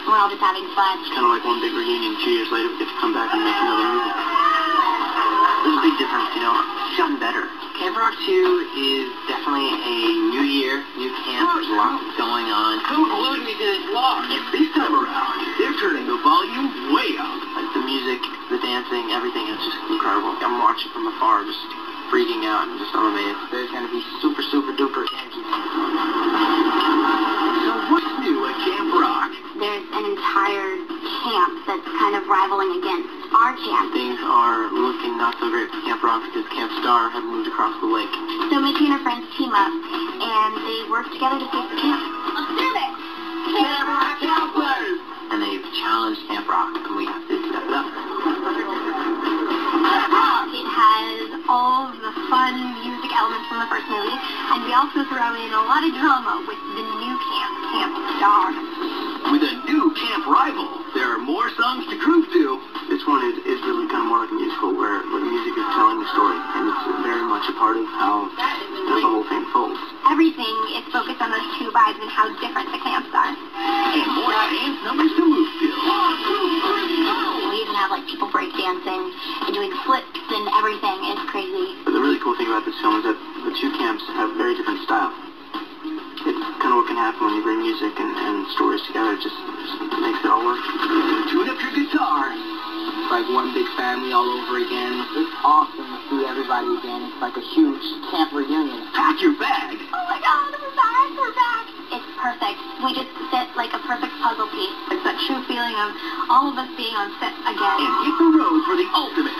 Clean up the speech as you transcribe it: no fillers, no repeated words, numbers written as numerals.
We're all just having fun. It's kind of like one big reunion. 2 years later, we get to come back and make another movie. There's a big difference, you know. It's gotten better. Camp Rock 2 is definitely a new year, new camp. There's lots going on. Who glued me to this log? This time around, they're turning the volume way up. Like the music, the dancing, everything is just incredible. I'm watching from afar, just freaking out and just I'm amazed. There's going to be super, super duper candy. So what's new at Camp Rock? There's an entire camp that's kind of rivaling against our camp. Things are looking not so great for Camp Rock because Camp Star have moved across the lake. So Mickey and her friends team up, and they work together to save the camp. Let's do this! Camp Rock Counselors! And they've challenged Camp Rock, and we have to step it up. It has all of the fun music elements from the first movie, and we also throw in a lot of drama with the new camp, Camp Star. With a new camp rival, there are more songs to cruise to. This one is really kind of more like a musical where the music is telling the story, and it's very much a part of how the whole thing folds. Everything is focused on those two vibes and how different the camps are. And more dance numbers to move to. We even have like people break dancing and doing flips and everything. It's crazy. But the really cool thing about this film is that the two camps have very different styles. It's kind of what can happen when you bring music and stories together. It just makes it all work. Tune up your guitar. It's like one big family all over again. It's awesome to see everybody again. It's like a huge camp reunion. Pack your bag. Oh my god, we're back, we're back. It's perfect. We just fit like a perfect puzzle piece. It's that true feeling of all of us being on set again. And hit the road for the ultimate